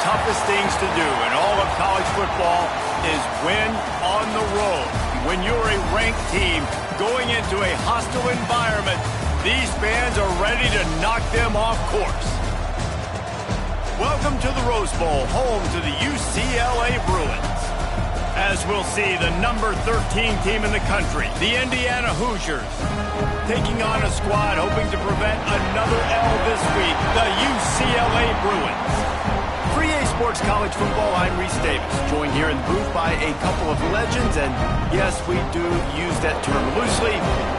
toughest things to do in all of college football is win on the road. When you're a ranked team going into a hostile environment, these fans are ready to knock them off course. Welcome to the Rose Bowl, home to the UCLA Bruins. As we'll see, the number 13 team in the country, the Indiana Hoosiers, taking on a squad hoping to prevent another L this week, the UCLA Bruins. For EA Sports College Football, I'm Reese Davis, joined here in the booth by a couple of legends, and yes, we do use that term loosely.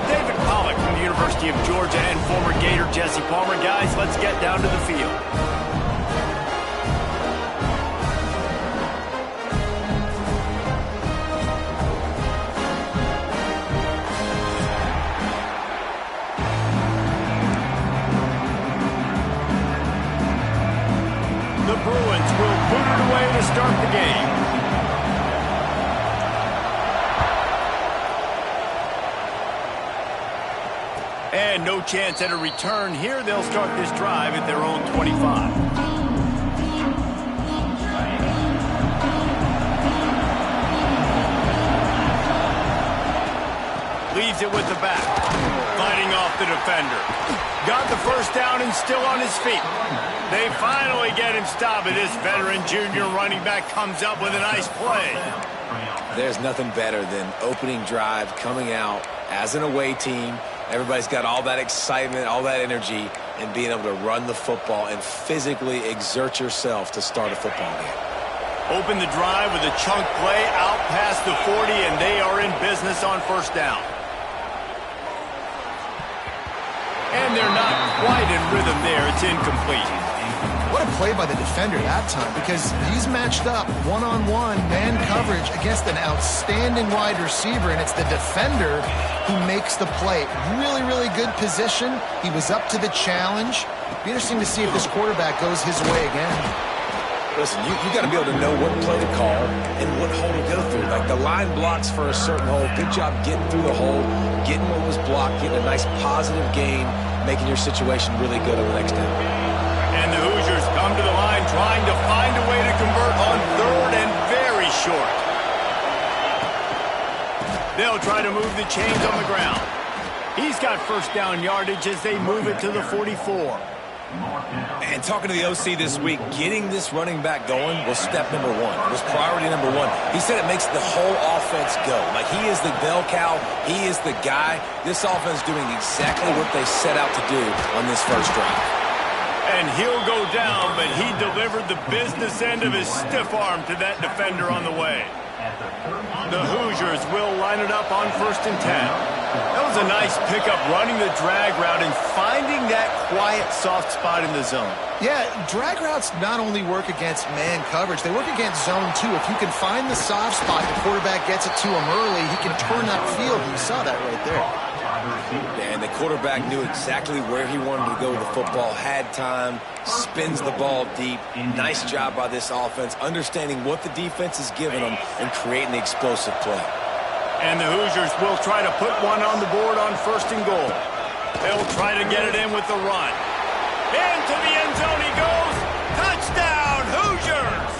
David Pollack from the University of Georgia and former Gator Jesse Palmer. Guys, let's get down to the field. The Bruins will boot it away to start the game. And no chance at a return here. They'll start this drive at their own 25. Leaves it with the back. Fighting off the defender. Got the first down and still on his feet. They finally get him stopped, and this veteran junior running back comes up with a nice play. There's nothing better than opening drive, coming out as an away team. Everybody's got all that excitement, all that energy, and being able to run the football and physically exert yourself to start a football game. Open the drive with a chunk play out past the 40, and they are in business on first down. And they're not quite in rhythm there. It's incomplete. What a play by the defender that time, because he's matched up one-on-one man coverage against an outstanding wide receiver, and it's the defender who makes the play. Really, really good position. He was up to the challenge. Be interesting to see if this quarterback goes his way again. Listen, you got to be able to know what play to call and what hole to go through. Like the line blocks for a certain hole. Good job getting through the hole, getting what was blocked, getting a nice positive gain, making your situation really good on the next down. And the Hoosiers come to the line trying to find a way to convert on third and very short. They'll try to move the chains on the ground. He's got first down yardage as they move it to the 44. And talking to the OC this week, getting this running back going was step number one. It was priority number one. He said it makes the whole offense go. Like, he is the bell cow. He is the guy. This offense doing exactly what they set out to do on this first drive. And he'll go down, but he delivered the business end of his stiff arm to that defender on the way. The Hoosiers will line it up on 1st and 10. That was a nice pickup, running the drag route and finding that quiet, soft spot in the zone. Yeah, drag routes not only work against man coverage, they work against zone too. If you can find the soft spot, the quarterback gets it to him early, he can turn that field. You saw that right there. And the quarterback knew exactly where he wanted to go with the football, had time, spins the ball deep. Nice job by this offense, understanding what the defense is giving them and creating the explosive play. And the Hoosiers will try to put one on the board on 1st and goal. They'll try to get it in with the run. Into the end zone he goes. Touchdown, Hoosiers!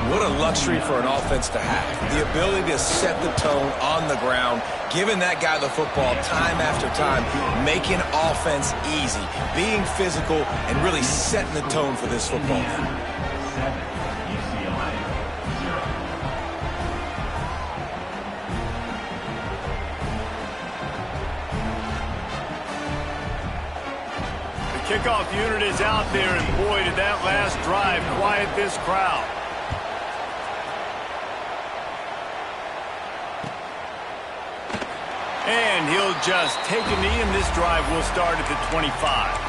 What a luxury for an offense to have. The ability to set the tone on the ground, giving that guy the football time after time, making offense easy, being physical, and really setting the tone for this football game. Kickoff unit is out there, and boy, did that last drive quiet this crowd. And he'll just take a knee, and this drive will start at the 25.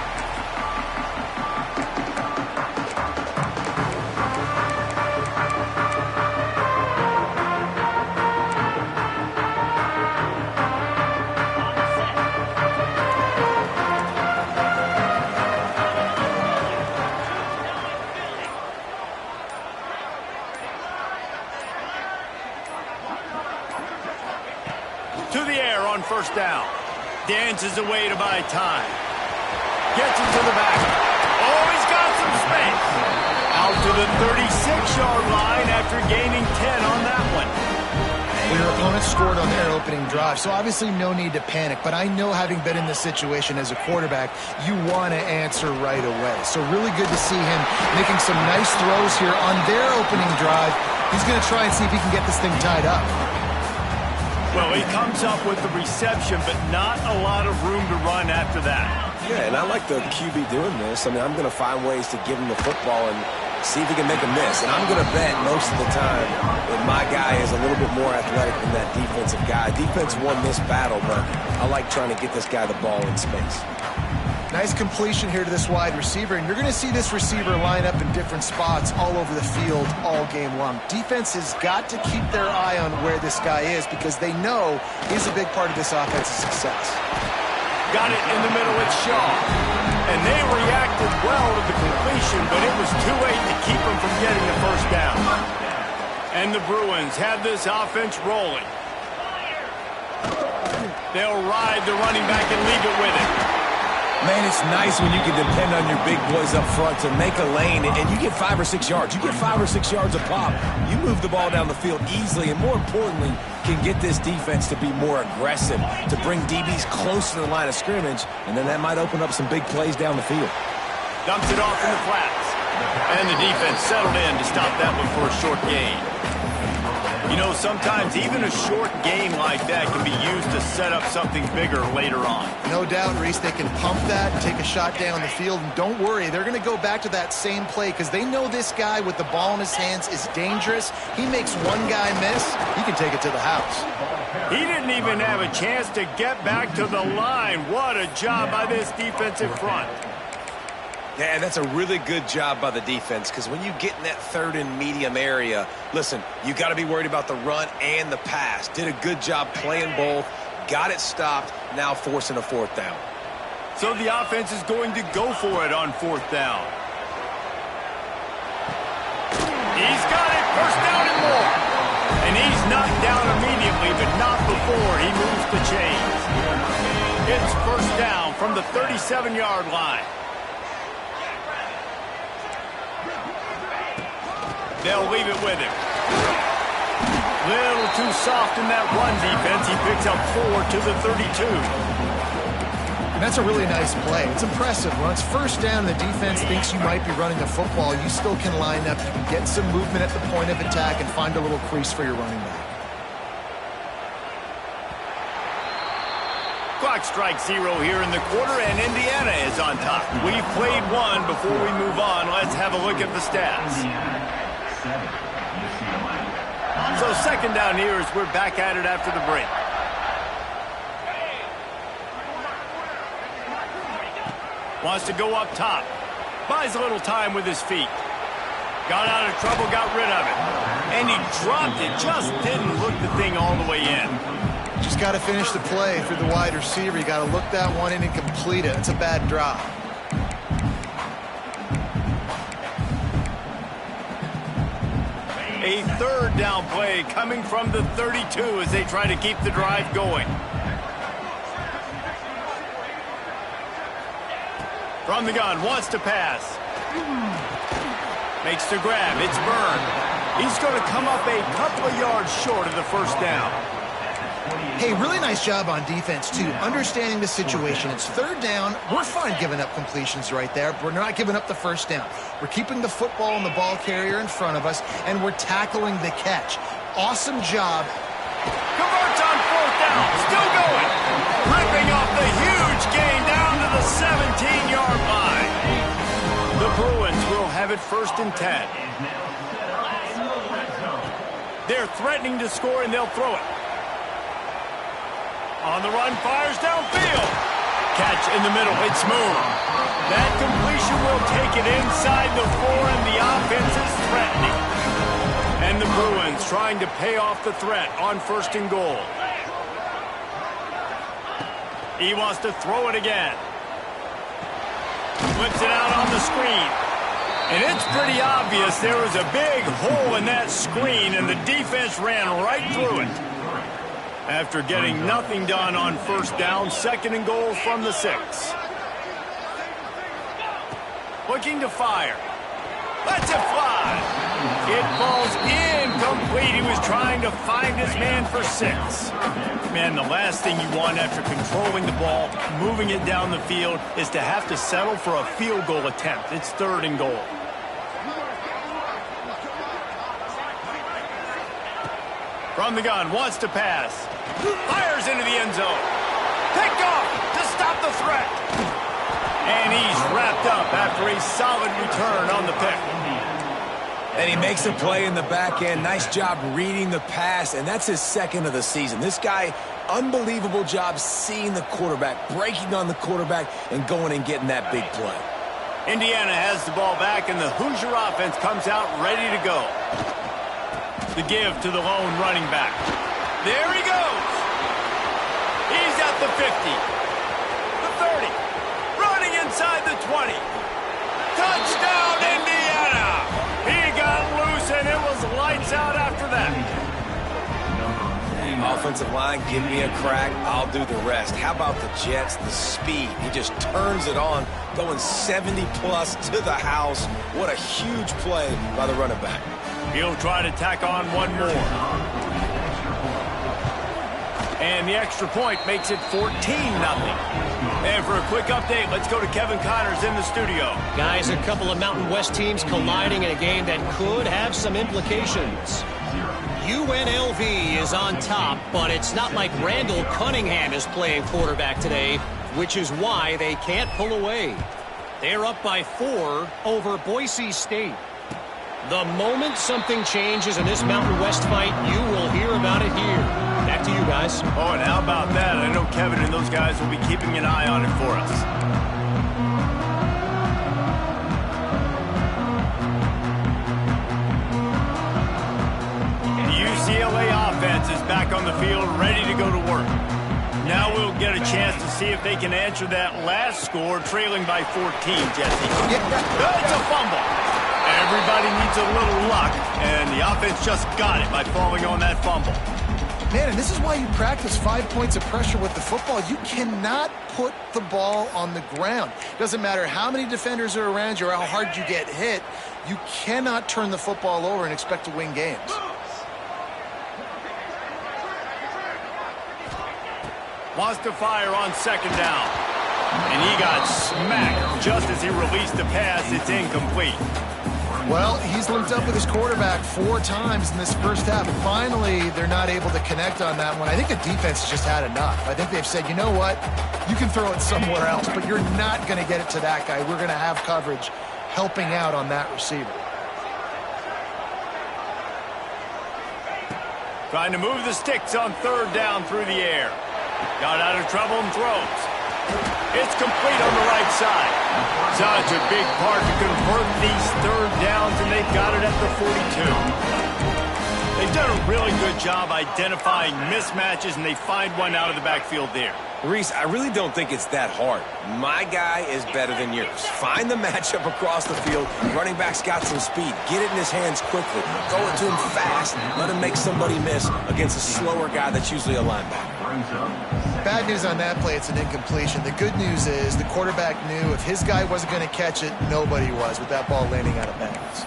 To the air on first down. Dances away to buy time. Gets it to the back. Oh, he's got some space. to the 36-yard line after gaining 10 on that one. Well, your opponent scored on their opening drive, so obviously no need to panic. But I know, having been in this situation as a quarterback, you want to answer right away. So really good to see him making some nice throws here on their opening drive. He's going to try and see if he can get this thing tied up. Well, he comes up with the reception, but not a lot of room to run after that. Yeah, and I like the QB doing this. I mean, I'm going to find ways to give him the football and see if he can make a miss. And I'm going to bet most of the time that my guy is a little bit more athletic than that defensive guy. Defense won this battle, but I like trying to get this guy the ball in space. Nice completion here to this wide receiver, and you're going to see this receiver line up in different spots all over the field all game long. Defense has got to keep their eye on where this guy is because they know he's a big part of this offense's success. Got it in the middle with Shaw. And they reacted well to the completion, but it was too late to keep them from getting the first down. And the Bruins have this offense rolling. They'll ride the running back and leave it with him. Man, it's nice when you can depend on your big boys up front to make a lane, and you get 5 or 6 yards. You get 5 or 6 yards a pop. You move the ball down the field easily, and more importantly, can get this defense to be more aggressive, to bring DBs close to the line of scrimmage, and then that might open up some big plays down the field. Dumps it off in the flats. And the defense settled in to stop that one for a short gain. You know, sometimes even a short game like that can be used to set up something bigger later on. No doubt, Reese, they can pump that and take a shot down the field. And don't worry, they're going to go back to that same play because they know this guy with the ball in his hands is dangerous. He makes one guy miss, he can take it to the house. He didn't even have a chance to get back to the line. What a job by this defensive front. Yeah, and that's a really good job by the defense because when you get in that third and medium area, listen, you got to be worried about the run and the pass. Did a good job playing both, got it stopped, now forcing a fourth down. So the offense is going to go for it on fourth down. He's got it, first down and more. And he's knocked down immediately, but not before he moves the chains. It's first down from the 37-yard line. They'll leave it with him. Little too soft in that run defense. He picks up 4 to the 32. And that's a really nice play. It's impressive. When it's first down and the defense thinks you might be running the football, you still can line up. You can get some movement at the point of attack and find a little crease for your running back. Clock strikes 0 here in the quarter, and Indiana is on top. We've played one. Before we move on, let's have a look at the stats. So second down here as we're back at it after the break. Wants to go up top. Buys a little time with his feet. Got out of trouble, got rid of it. And he dropped it, just didn't look the thing all the way in. Just got to finish the play for the wide receiver. You got to look that one in and complete it. It's a bad drop. A third down play coming from the 32 as they try to keep the drive going. From the gun, wants to pass. Makes the grab, it's Byrne. He's going to come up a couple of yards short of the first down. Hey, really nice job on defense, too. Understanding the situation. It's third down. We're fine giving up completions right there. We're not giving up the first down. We're keeping the football and the ball carrier in front of us, and we're tackling the catch. Awesome job. Converts on fourth down. Still going. Ripping off the huge gain down to the 17-yard line. The Bruins will have it first and 10. They're threatening to score, and they'll throw it. On the run, fires downfield. Catch in the middle, it's smooth. That completion will take it inside the 4, and the offense is threatening. And the Bruins trying to pay off the threat on first and goal. He wants to throw it again. Flips it out on the screen. And it's pretty obvious there was a big hole in that screen, and the defense ran right through it. After getting nothing done on first down, second and goal from the 6. Looking to fire. Lets it fly. It falls incomplete. He was trying to find his man for 6. Man, the last thing you want after controlling the ball, moving it down the field, is to have to settle for a field goal attempt. It's 3rd and goal. From the gun, wants to pass. Fires into the end zone. Picked off to stop the threat. And he's wrapped up after a solid return on the pick. And he makes a play in the back end. Nice job reading the pass, and that's his 2nd of the season. This guy, unbelievable job seeing the quarterback, breaking on the quarterback, and going and getting that big play. Indiana has the ball back, and the Hoosier offense comes out ready to go. The give to the lone running back. There he goes. He's at the 50. The 30. Running inside the 20. Touchdown, Indiana! He got loose, and it was lights out after that. Offensive line, give me a crack, I'll do the rest. How about the Jets, the speed? He just turns it on, going 70-plus to the house. What a huge play by the running back. He'll try to tack on one more. And the extra point makes it 14-0. And for a quick update, let's go to Kevin Connors in the studio. Guys, a couple of Mountain West teams colliding in a game that could have some implications. UNLV is on top, but it's not like Randall Cunningham is playing quarterback today, which is why they can't pull away. They're up by 4 over Boise State. The moment something changes in this Mountain West fight, you will hear about it here. Back to you guys. Oh, and how about that? I know Kevin and those guys will be keeping an eye on it for us. The UCLA offense is back on the field, ready to go to work. Now we'll get a chance to see if they can answer that last score, trailing by 14, Jesse. It's a fumble. Everybody needs a little luck, and the offense just got it by falling on that fumble. Man, and this is why you practice 5 points of pressure with the football. You cannot put the ball on the ground. Doesn't matter how many defenders are around you or how hard you get hit. You cannot turn the football over and expect to win games. Wants to fire on 2nd down. And he got smacked just as he released the pass. It's incomplete. Well, he's linked up with his quarterback 4 times in this first half. Finally, they're not able to connect on that one. I think the defense has just had enough. I think they've said, you know what? You can throw it somewhere else, but you're not going to get it to that guy. We're going to have coverage helping out on that receiver. Trying to move the sticks on 3rd down through the air. Got out of trouble and throws. It's complete on the right side. Such a big part to convert these 3rd downs, and they've got it at the 42. They've done a really good job identifying mismatches, and they find one out of the backfield there. Reese, I really don't think it's that hard. My guy is better than yours. Find the matchup across the field. Running back's got some speed. Get it in his hands quickly. Go it to him fast. Let him make somebody miss against a slower guy that's usually a linebacker. Bad news on that play, it's an incompletion. The good news is the quarterback knew if his guy wasn't going to catch it, nobody was with that ball landing out of bounds.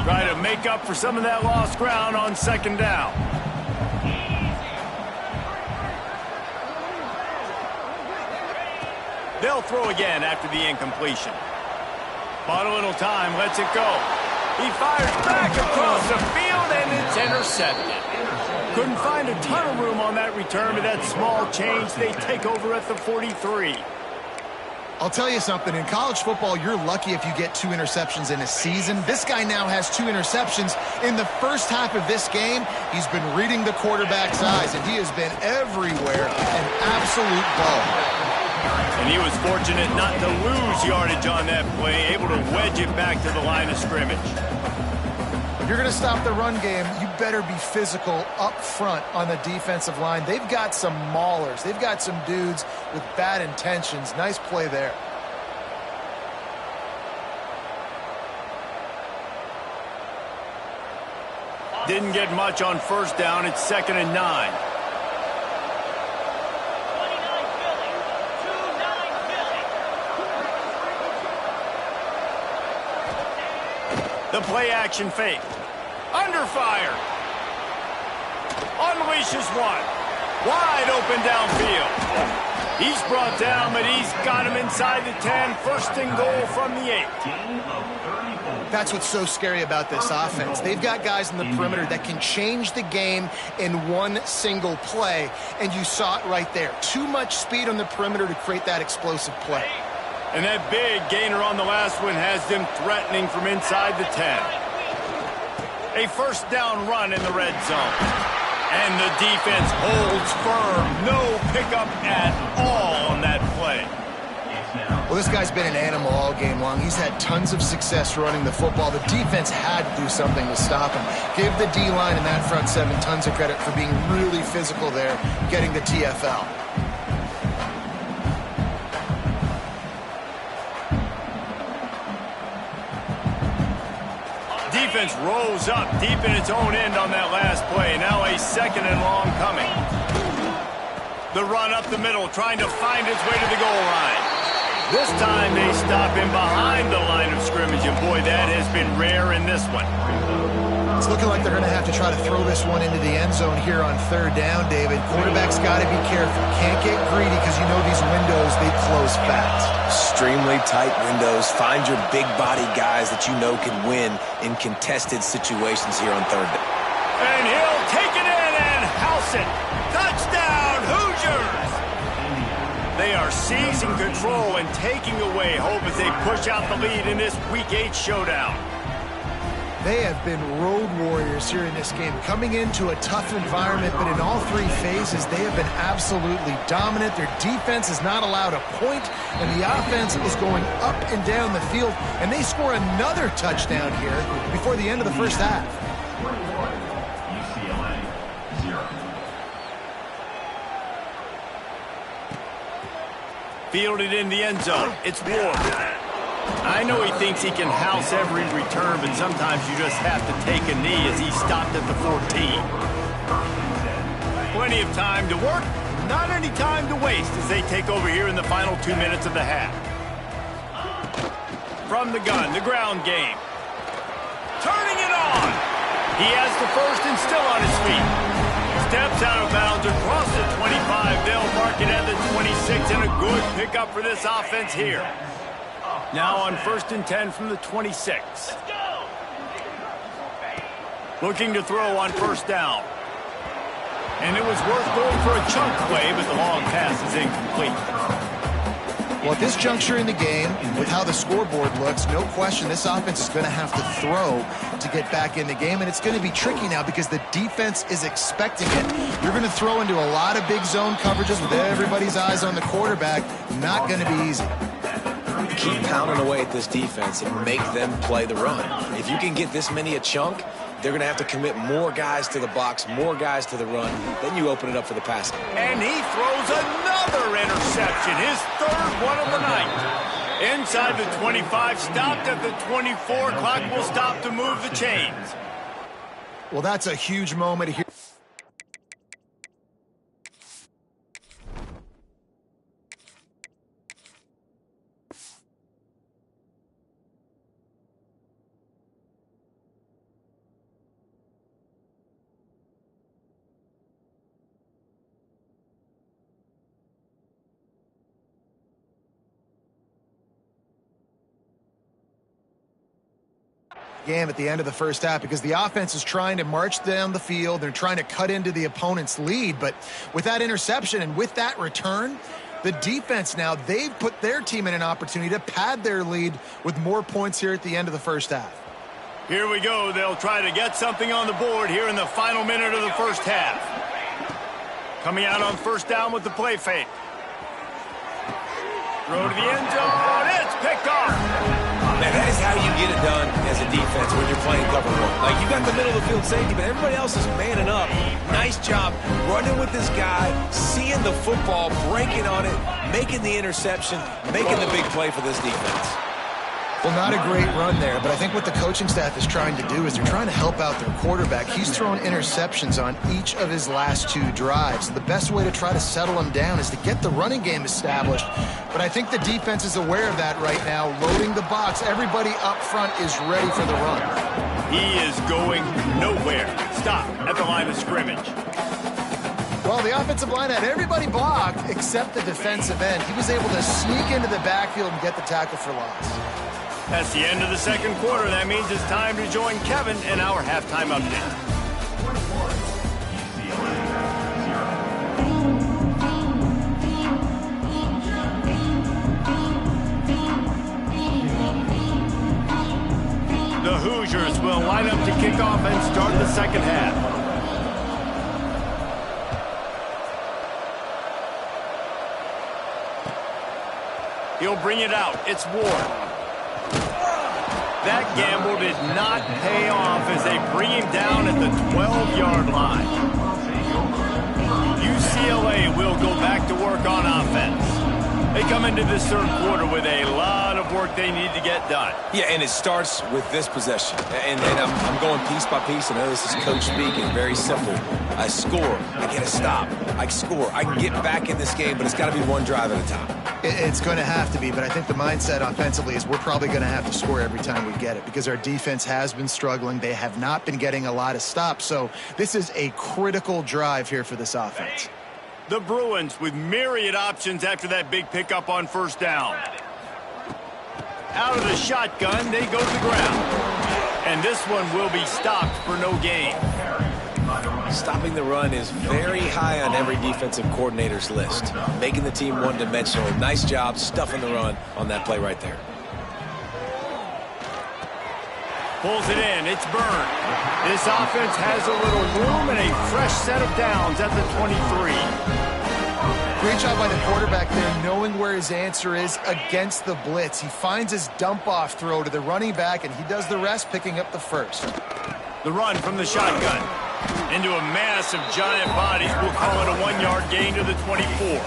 Try to make up for some of that lost ground on 2nd down. They'll throw again after the incompletion. Bought a little time, lets it go. He fires back across the field, and it's intercepted. Couldn't find a ton of room on that return, but that small change, they take over at the 43. I'll tell you something. In college football, you're lucky if you get 2 interceptions in a season. This guy now has 2 interceptions. In the first half of this game, he's been reading the quarterback's eyes, and he has been everywhere, an absolute ball. And he was fortunate not to lose yardage on that play, able to wedge it back to the line of scrimmage. If you're going to stop the run game, you better be physical up front on the defensive line. They've got some maulers. They've got some dudes with bad intentions. Nice play there. Didn't get much on 1st down. It's 2nd and 9. The play action fake. Under fire. Unleashes one. Wide open downfield. He's brought down, but he's got him inside the 10. First and goal from the 8. That's what's so scary about this offense. They've got guys in the perimeter that can change the game in one single play, and you saw it right there. Too much speed on the perimeter to create that explosive play. And that big gainer on the last one has them threatening from inside the 10. A first down run in the red zone. And the defense holds firm. No pickup at all on that play. Well, this guy's been an animal all game long. He's had tons of success running the football. The defense had to do something to stop him. Give the D-line and that front seven tons of credit for being really physical there, getting the TFL. Defense rose up deep in its own end on that last play. Now a second and long coming. The run up the middle, trying to find its way to the goal line. This time they stop him behind the line of scrimmage, and boy, that has been rare in this one. It's looking like they're going to have to try to throw this one into the end zone here on third down, David. Quarterback's got to be careful. Can't get greedy because you know these windows, they close fast. Extremely tight windows. Find your big body guys that you know can win in contested situations here on third down. And he'll take it in and house it. Touchdown, Hoosiers! They are seizing control and taking away hope as they push out the lead in this Week 8 showdown. They have been road warriors here in this game, coming into a tough environment, but in all three phases, they have been absolutely dominant. Their defense is not allowed a point, and the offense is going up and down the field, and they score another touchdown here before the end of the first half. Fielded in the end zone. It's Ward. I know he thinks he can house every return, but sometimes you just have to take a knee as he stopped at the 14. Plenty of time to work, not any time to waste as they take over here in the final 2 minutes of the half. From the gun, the ground game. Turning it on. He has the first and still on his feet. Steps out of bounds across the 25. They'll mark it at the 26, and a good pickup for this offense here. Now on first and 10 from the 26. Looking to throw on first down. And it was worth going for a chunk play, but the long pass is incomplete. Well, at this juncture in the game, with how the scoreboard looks, no question this offense is going to have to throw to get back in the game, and it's going to be tricky now because the defense is expecting it. You're going to throw into a lot of big zone coverages with everybody's eyes on the quarterback. Not going to be easy. Keep pounding away at this defense and make them play the run. If you can get this many a chunk, they're going to have to commit more guys to the box, more guys to the run. Then you open it up for the passing. And he throws another interception, his third one of the night. Inside the 25, stopped at the 24. Clock will stop to move the chains. Well, that's a huge moment here. Game at the end of the first half because the offense is trying to march down the field. They're trying to cut into the opponent's lead, but with that interception and with that return, the defense now, they've put their team in an opportunity to pad their lead with more points here at the end of the first half. Here we go. They'll try to get something on the board here in the final minute of the first half. Coming out on first down with the play fake. Throw to the end zone. It's picked off. Man, that is how you get it done as a defense when you're playing cover one. Like, you got the middle of the field safety, but everybody else is manning up. Nice job running with this guy, seeing the football, breaking on it, making the interception, making the big play for this defense. Well, not a great run there, but I think what the coaching staff is trying to do is they're trying to help out their quarterback. He's thrown interceptions on each of his last 2 drives. The best way to try to settle him down is to get the running game established. But I think the defense is aware of that right now, loading the box. Everybody up front is ready for the run. He is going nowhere. Stop at the line of scrimmage. Well, the offensive line had everybody blocked except the defensive end. He was able to sneak into the backfield and get the tackle for loss. That's the end of the second quarter. That means it's time to join Kevin in our halftime update. The Hoosiers will line up to kick off and start the second half. He'll bring it out. It's Ward. That gamble did not pay off as they bring him down at the 12-yard line. UCLA will go back to work on offense. They come into this third quarter with a lot of work they need to get done. Yeah, and it starts with this possession. And I'm going piece by piece. I know this is coach speaking. Very simple. I score. I get a stop. I score. I can get back in this game, but it's got to be one drive at a time. It's going to have to be, but I think the mindset offensively is we're probably going to have to score every time we get it because our defense has been struggling. They have not been getting a lot of stops, so this is a critical drive here for this offense. The Bruins with myriad options after that big pickup on first down. Out of the shotgun, they go to the ground. And this one will be stopped for no gain. Stopping the run is very high on every defensive coordinator's list. Making the team one-dimensional. Nice job stuffing the run on that play right there. Pulls it in. It's Byrne. This offense has a little room and a fresh set of downs at the 23. Great job by the quarterback there, knowing where his answer is against the blitz. He finds his dump-off throw to the running back, and he does the rest, picking up the first. The run from the shotgun. Into a mass of giant bodies. We'll call it a 1-yard gain to the 24.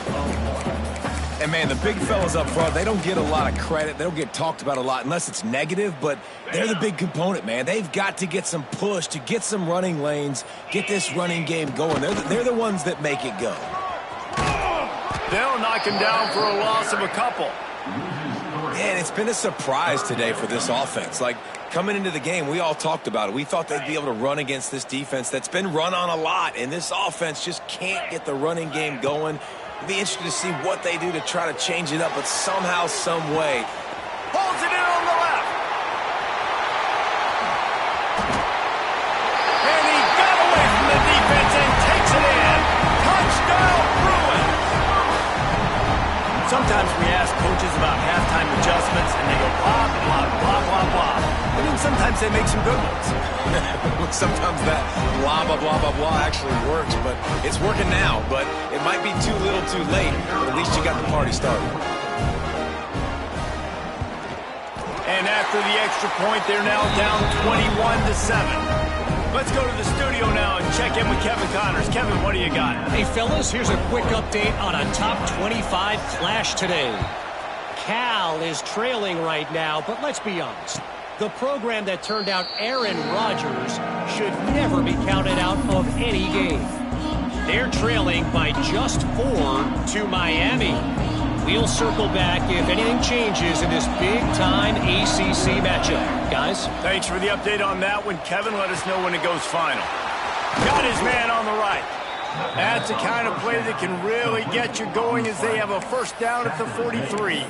And, man, the big fellas up front, they don't get a lot of credit. They don't get talked about a lot unless it's negative, but they're the big component, man. They've got to get some push to get some running lanes, get this running game going. They're the ones that make it go. They'll knock him down for a loss of a couple. Man, it's been a surprise today for this offense. Like, coming into the game, we all talked about it. We thought they'd be able to run against this defense that's been run on a lot, and this offense just can't get the running game going. It'll be interesting to see what they do to try to change it up, but somehow, some way. Holds it in on the left. And he got away from the defense and takes it in. Touchdown, Bruins. Sometimes we ask coaches about halftime adjustments, and they go blah, blah, blah, blah, blah. And then sometimes they make some good ones. Sometimes that blah, blah, blah, blah, blah actually works, but it's working now. But it might be too little too late, but at least you got the party started. And after the extra point, they're now down 21-7. Let's go to the studio now and check in with Kevin Connors. Kevin, what do you got? Hey, fellas, here's a quick update on a top 25 clash today. Cal is trailing right now, but let's be honest. The program that turned out Aaron Rodgers should never be counted out of any game. They're trailing by just 4 to Miami. We'll circle back if anything changes in this big-time ACC matchup. Guys? Thanks for the update on that one. Kevin, let us know when it goes final. Got his man on the right. That's the kind of play that can really get you going as they have a first down at the 43.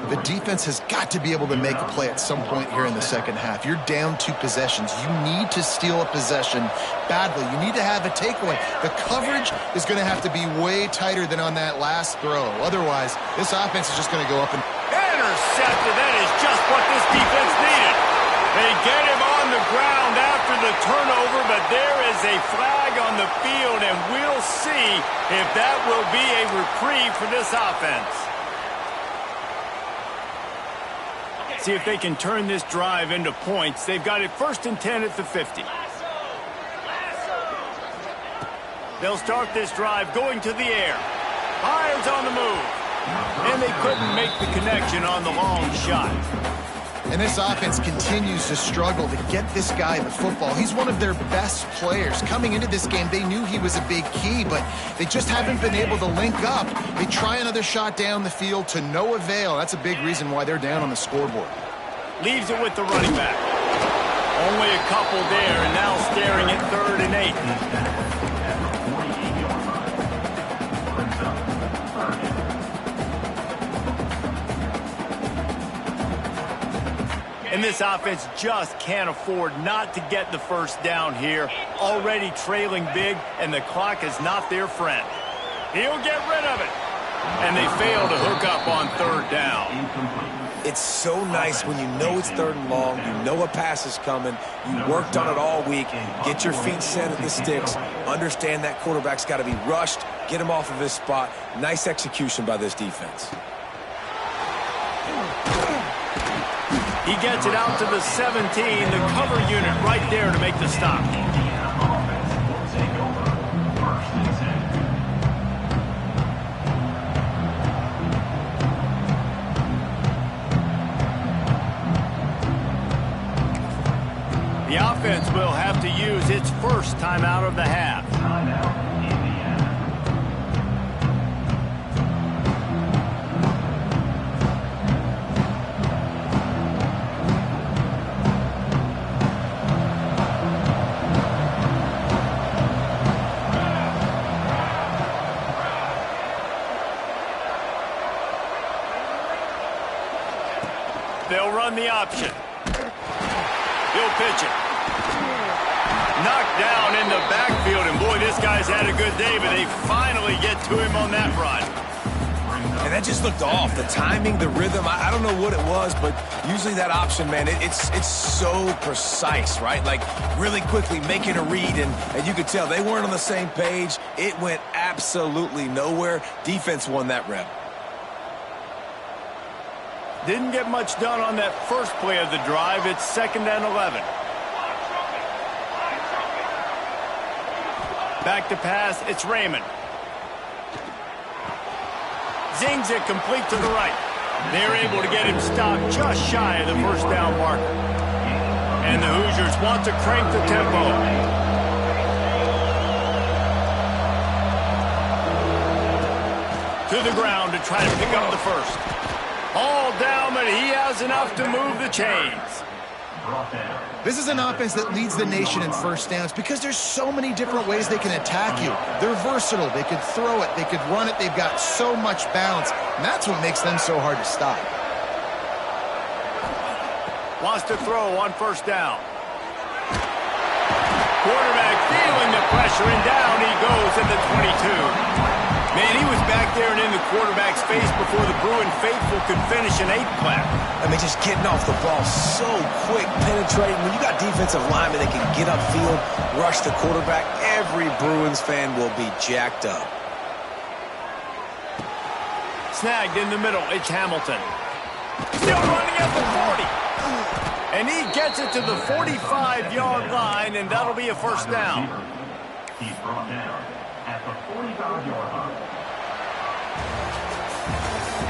The defense has got to be able to make a play at some point here in the second half. You're down 2 possessions. You need to steal a possession badly. You need to have a takeaway. The coverage is going to have to be way tighter than on that last throw. Otherwise, this offense is just going to go up and... Intercepted. That is just what this defense needed. They get him on the ground after the turnover, but there is a flag on the field, and we'll see if that will be a reprieve for this offense. See if they can turn this drive into points. They've got it 1st and 10 at the 50. They'll start this drive going to the air. Irons on the move. And they couldn't make the connection on the long shot. And this offense continues to struggle to get this guy the football. He's one of their best players. Coming into this game, they knew he was a big key, but they just haven't been able to link up. They try another shot down the field to no avail. That's a big reason why they're down on the scoreboard. Leaves it with the running back. Only a couple there, and now staring at 3rd and 8. And this offense just can't afford not to get the first down here. Already trailing big, and the clock is not their friend. He'll get rid of it. And they fail to hook up on 3rd down. It's so nice when you know it's 3rd and long, you know a pass is coming, you worked on it all week, get your feet set at the sticks, understand that quarterback's got to be rushed, get him off of his spot. Nice execution by this defense. He gets it out to the 17, the cover unit right there to make the stop. The offense will have to use its first timeout of the half. They'll run the option. He'll pitch it. Knocked down in the backfield, and boy, this guy's had a good day, but they finally get to him on that run. And that just looked off. The timing, the rhythm, I don't know what it was, but usually that option, man, it's so precise, right? Like really quickly making a read, and you could tell they weren't on the same page. It went absolutely nowhere. Defense won that rep. Didn't get much done on that first play of the drive. It's 2nd and 11. Back to pass, it's Raymond. Zings it complete to the right. They're able to get him stopped just shy of the first down marker. And the Hoosiers want to crank the tempo. To the ground to try to pick up the first. All down, but he has enough to move the chains. This is an offense that leads the nation in first downs because there's so many different ways they can attack you. They're versatile. They could throw it. They could run it. They've got so much balance, and that's what makes them so hard to stop. Wants to throw on first down. Quarterback feeling the pressure, and down he goes at the 22. Man, he was back there and in the quarterback's face before the Bruin faithful could finish an 8-clap. I mean, just getting off the ball so quick, penetrating. When you got defensive linemen that can get upfield, rush the quarterback, every Bruins fan will be jacked up. Snagged in the middle, it's Hamilton. Still running at the 40. And he gets it to the 45-yard line, and that'll be a first down. He's brought down at the 45-yard line.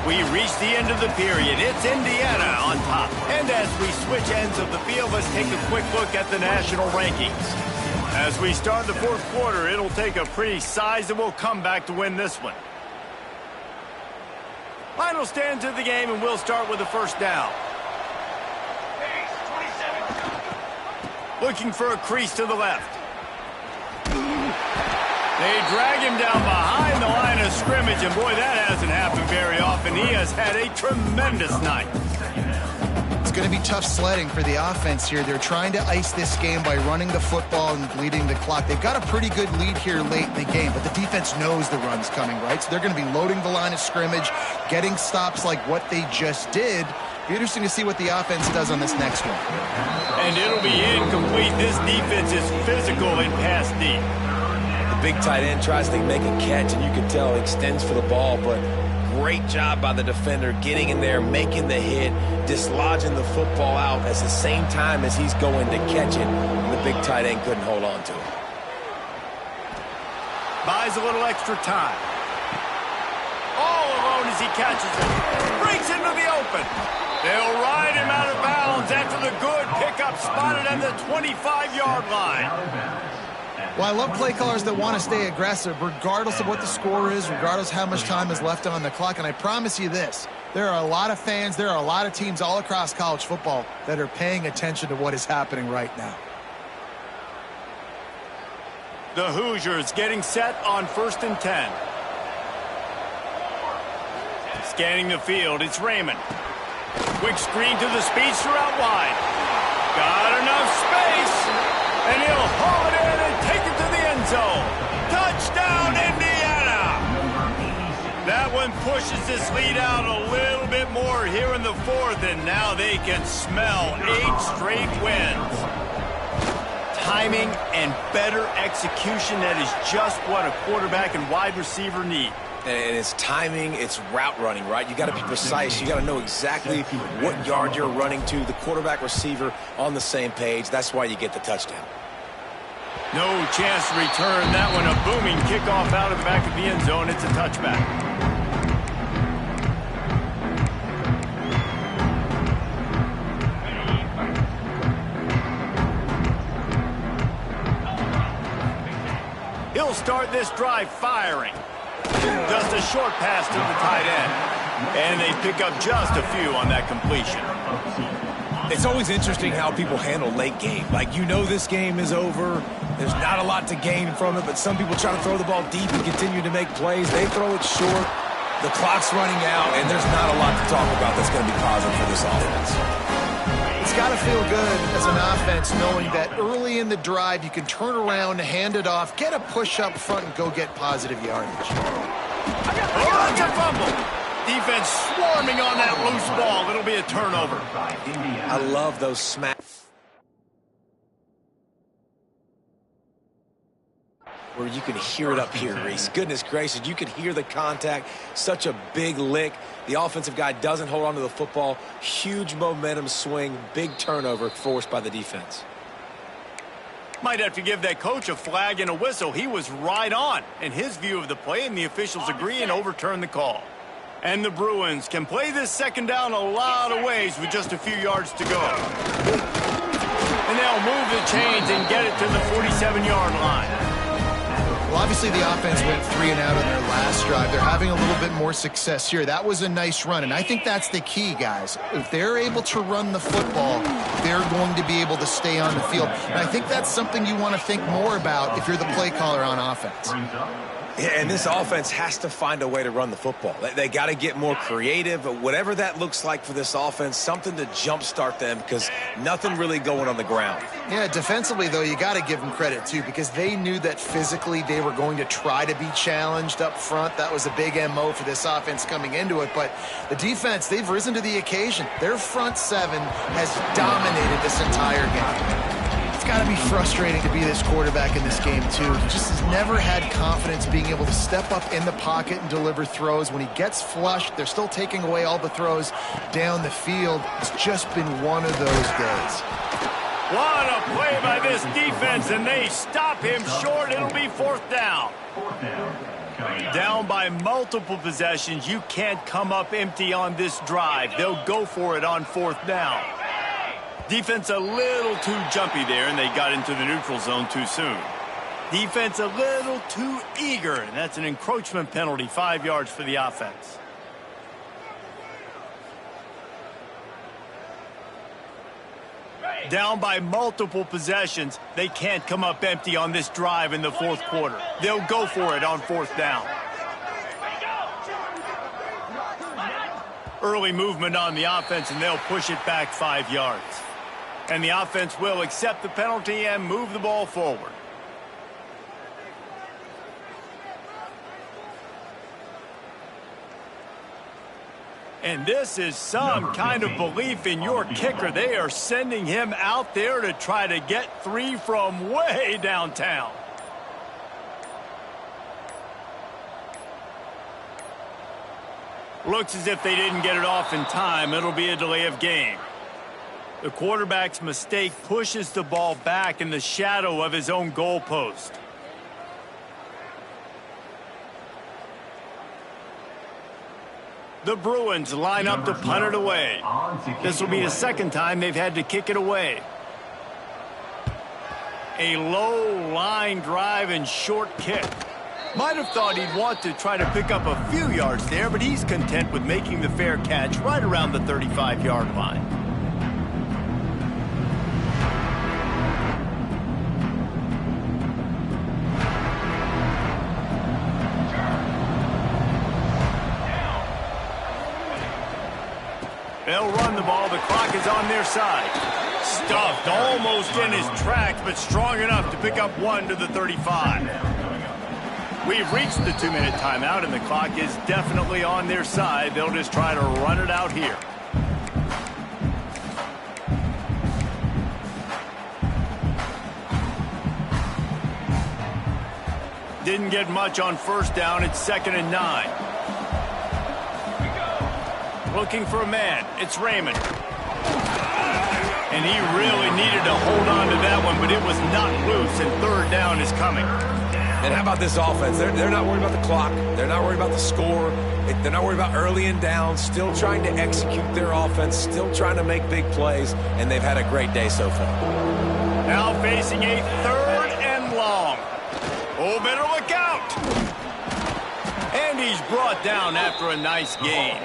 We reach the end of the period. It's Indiana on top. And as we switch ends of the field, let's take a quick look at the national rankings. As we start the fourth quarter, it'll take a pretty sizable comeback to win this one. Final stands of the game, and we'll start with the first down. Looking for a crease to the left. They drag him down behind the line of scrimmage, and boy, that hasn't happened very often. He has had a tremendous night. It's going to be tough sledding for the offense here. They're trying to ice this game by running the football and bleeding the clock. They've got a pretty good lead here late in the game, but the defense knows the run's coming, right? So they're going to be loading the line of scrimmage, getting stops like what they just did. Be interesting to see what the offense does on this next one. And it'll be incomplete. This defense is physical and pass deep. Big tight end tries to make a catch, and you can tell he extends for the ball, but great job by the defender getting in there, making the hit, dislodging the football out at the same time as he's going to catch it, and the big tight end couldn't hold on to it. Buys a little extra time. All alone as he catches it. Breaks into the open. They'll ride him out of bounds after the good pickup spotted at the 25-yard line. Well, I love play callers that want to stay aggressive regardless of what the score is, regardless how much time is left on the clock. And I promise you this, there are a lot of fans, there are a lot of teams all across college football that are paying attention to what is happening right now. The Hoosiers getting set on 1st and 10. Scanning the field, it's Raymond. Quick screen to the speedster out wide. Got enough space, and he'll haul it in and take it to the end zone. Touchdown, Indiana! That one pushes this lead out a little bit more here in the 4th, and now they can smell 8 straight wins. Timing and better execution, that is just what a quarterback and wide receiver need. And it's timing, it's route running, right? You got to be precise. You got to know exactly what yard you're running to. The quarterback, receiver on the same page. That's why you get the touchdown. No chance to return that one. A booming kickoff out of the back of the end zone. It's a touchback. He'll start this drive firing. Just a short pass to the tight end. And they pick up just a few on that completion. It's always interesting how people handle late game. Like, you know this game is over. There's not a lot to gain from it, but some people try to throw the ball deep and continue to make plays. They throw it short. The clock's running out, and there's not a lot to talk about that's going to be positive for this offense. It's got to feel good as an offense knowing that early in the drive you can turn around, hand it off, get a push up front, and go get positive yardage. Oh, it's a fumble. Defense swarming on that loose ball. It'll be a turnover. I love those smacks where you can hear it up here, Reese. Goodness gracious, you can hear the contact. Such a big lick. The offensive guy doesn't hold on to the football. Huge momentum swing. Big turnover forced by the defense. Might have to give that coach a flag and a whistle. He was right on in his view of the play, and the officials agree and overturn the call. And the Bruins can play this second down a lot of ways with just a few yards to go. And they'll move the chains and get it to the 47-yard line. Well, obviously the offense went 3 and out on their last drive. They're having a little bit more success here. That was a nice run, and I think that's the key, guys. If they're able to run the football, they're going to be able to stay on the field. And I think that's something you want to think more about if you're the play caller on offense. Yeah, and this offense has to find a way to run the football. They got to get more creative, whatever that looks like for this offense, something to jumpstart them because nothing really going on the ground. Yeah, defensively, though, you got to give them credit, too, because they knew that physically they were going to try to be challenged up front. That was a big MO for this offense coming into it. But the defense, they've risen to the occasion. Their front seven has dominated this entire game. It's got to be frustrating to be this quarterback in this game, too. He just has never had confidence being able to step up in the pocket and deliver throws. When he gets flushed, they're still taking away all the throws down the field. It's just been one of those days. What a play by this defense, and they stop him short. It'll be 4th down. Down by multiple possessions. You can't come up empty on this drive. They'll go for it on 4th down. Defense a little too jumpy there, and they got into the neutral zone too soon. Defense a little too eager, and that's an encroachment penalty, 5 yards for the offense. Down by multiple possessions, they can't come up empty on this drive in the 4th quarter. They'll go for it on 4th down. Early movement on the offense, and they'll push it back 5 yards. And the offense will accept the penalty and move the ball forward. And this is some kind of belief in your kicker. They are sending him out there to try to get 3 from way downtown. Looks as if they didn't get it off in time. It'll be a delay of game. The quarterback's mistake pushes the ball back in the shadow of his own goalpost. The Bruins line up to punt it away. This will be the second time they've had to kick it away. A low line drive and short kick. Might have thought he'd want to try to pick up a few yards there, but he's content with making the fair catch right around the 35-yard line. They'll run the ball. The clock is on their side. Stuffed almost in his tracks, but strong enough to pick up one to the 35. We've reached the 2-minute timeout, and the clock is definitely on their side. They'll just try to run it out here. Didn't get much on first down. It's 2nd and 9. Looking for a man. It's Raymond. And he really needed to hold on to that one, but it was not loose, and 3rd down is coming. And how about this offense? They're not worried about the clock. They're not worried about the score. They're not worried about early and down. Still trying to execute their offense. Still trying to make big plays. And they've had a great day so far. Now facing a 3rd and long. Oh, better look out. And he's brought down after a nice gain.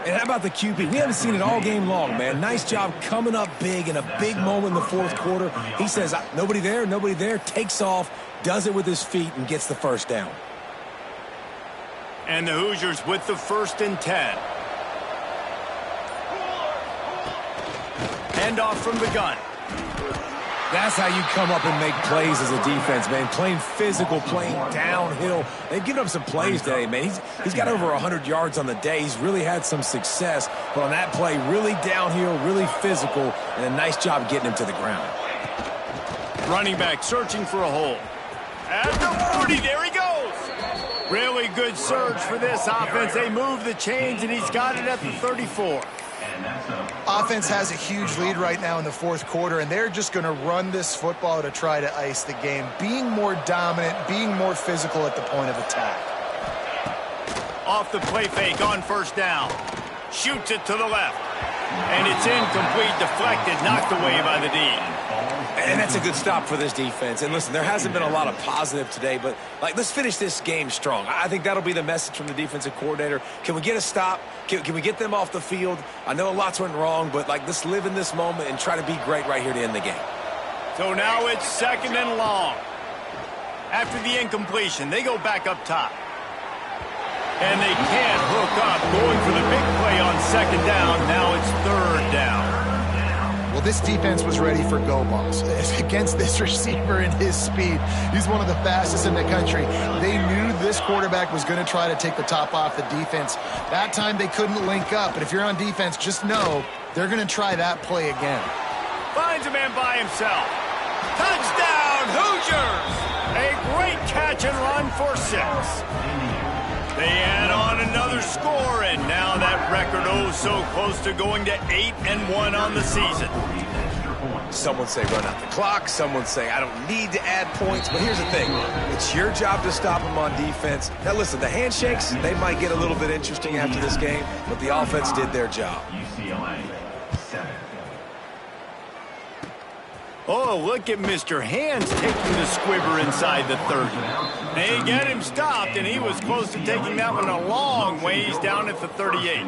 And how about the QB? We haven't seen it all game long, man. Nice job coming up big in a big moment in the 4th quarter. He says, nobody there, takes off, does it with his feet, and gets the 1st down. And the Hoosiers with the 1st and 10. Handoff from the gun. That's how you come up and make plays as a defense, man. Playing physical, playing downhill. They've given up some plays today, man. He's got over 100 yards on the day. He's really had some success. But on that play, really downhill, really physical, and a nice job getting him to the ground. Running back searching for a hole. At the 40, there he goes. Really good surge for this offense. They move the chains, and he's got it at the 34. Offense has a huge lead right now in the 4th quarter, and they're just going to run this football to try to ice the game. Being more dominant, being more physical at the point of attack. Off the play fake on 1st down. Shoots it to the left. And it's incomplete, deflected, knocked away by the D. And that's a good stop for this defense. And listen, there hasn't been a lot of positive today, but let's finish this game strong. I think that'll be the message from the defensive coordinator. Can we get a stop? Can we get them off the field? I know lots went wrong, but let's live in this moment and try to be great right here to end the game. So now it's 2nd and long. After the incompletion, they go back up top. And they can't hook up, going for the big play on 2nd down. Now it's 3rd down. Well, this defense was ready for go balls. Against this receiver and his speed, he's one of the fastest in the country. They knew this quarterback was going to try to take the top off the defense. That time they couldn't link up, but if you're on defense, just know they're going to try that play again. Finds a man by himself. Touchdown, Hoosiers! A great catch and run for 6. They add on another score, and now that record so close to going to 8-1 on the season. Some would say run out the clock. Some would say I don't need to add points. But here's the thing. It's your job to stop them on defense. Now, listen, the handshakes, they might get a little bit interesting after this game, but the offense did their job. UCLA 7. Oh, look at Mr. Hands taking the squibber inside the 30. They get him stopped, and he was close to taking that one a long ways down at the 38.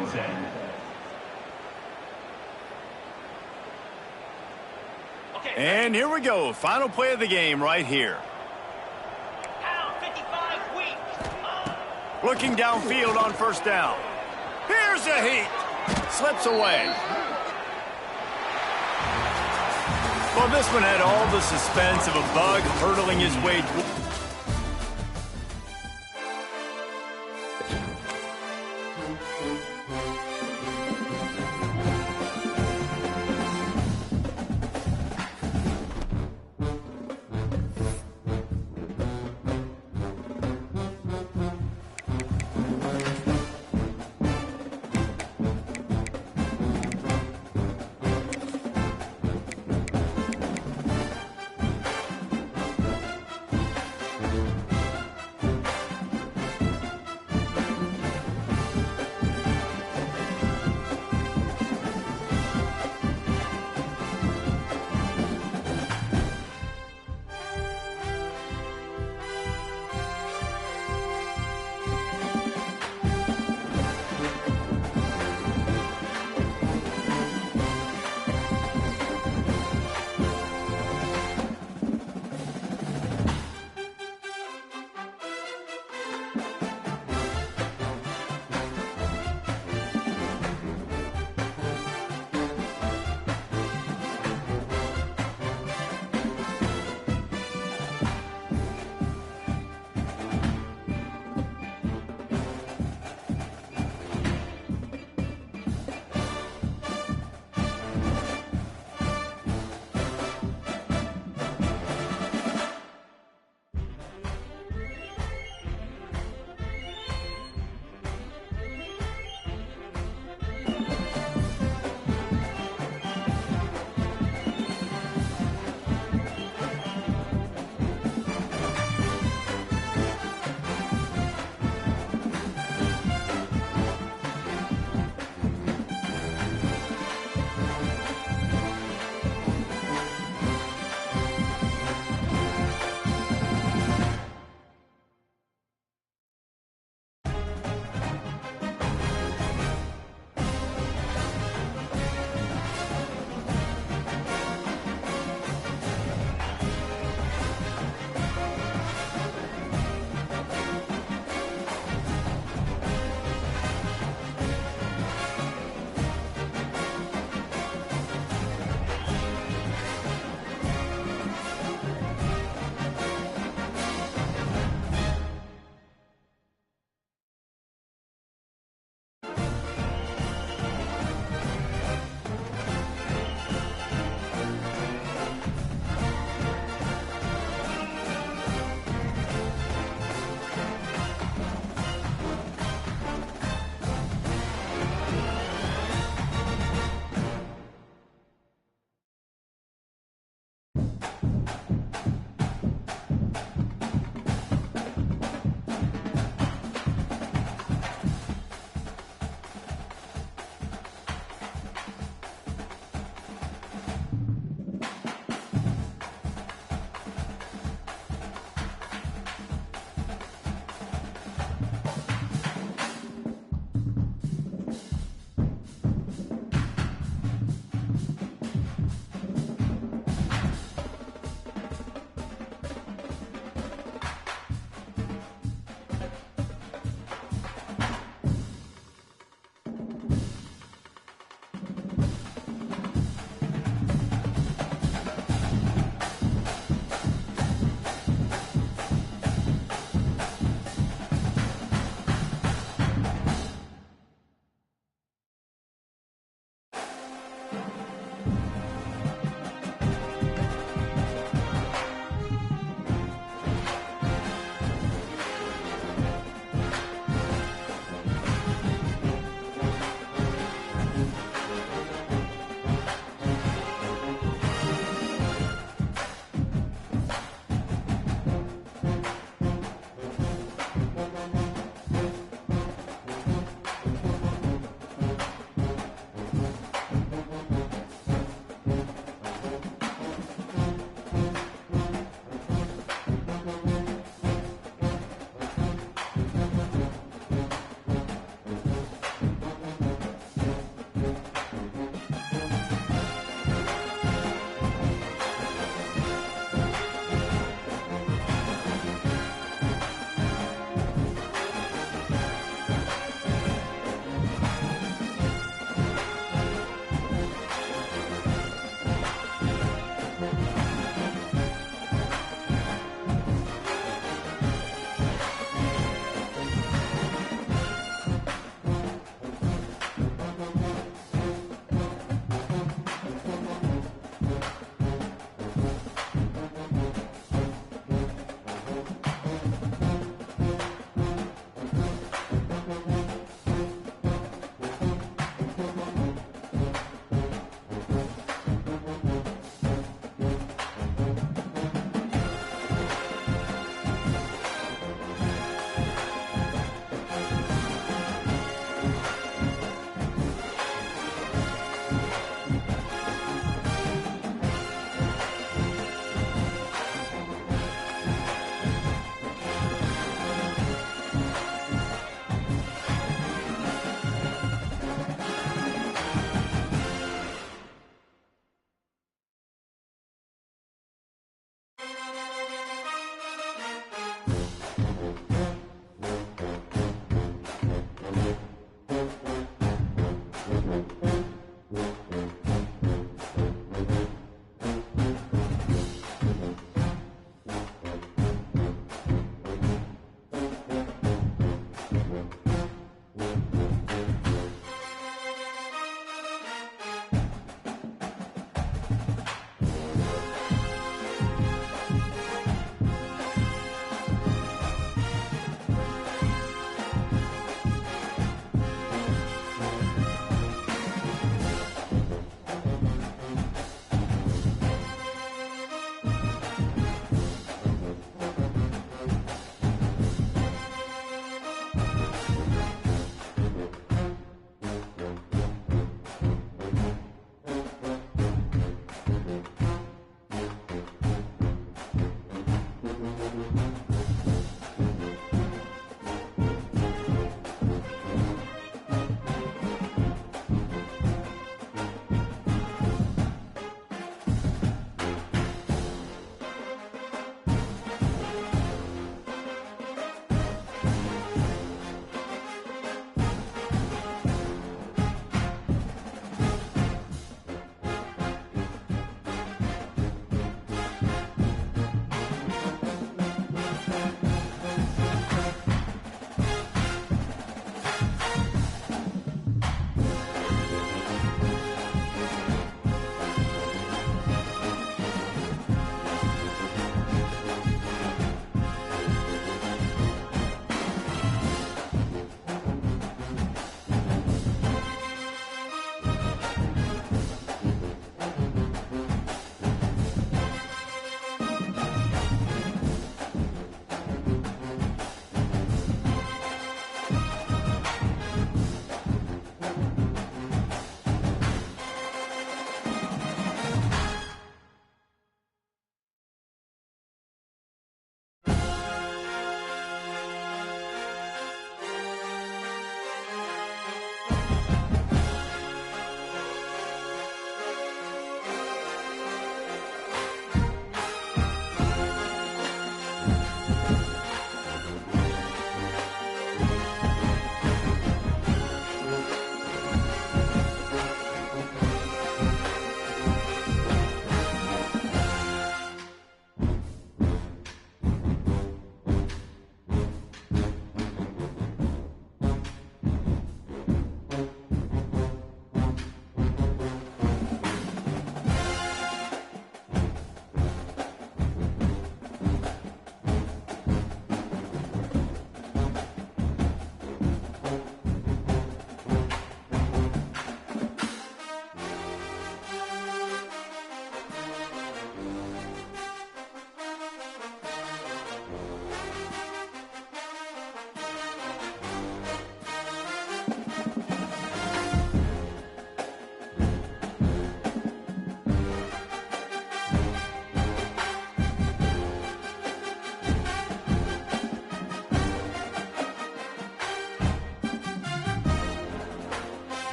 And here we go. Final play of the game right here. Looking downfield on 1st down. Here's a heat. Slips away. Well, this one had all the suspense of a bug hurtling his way.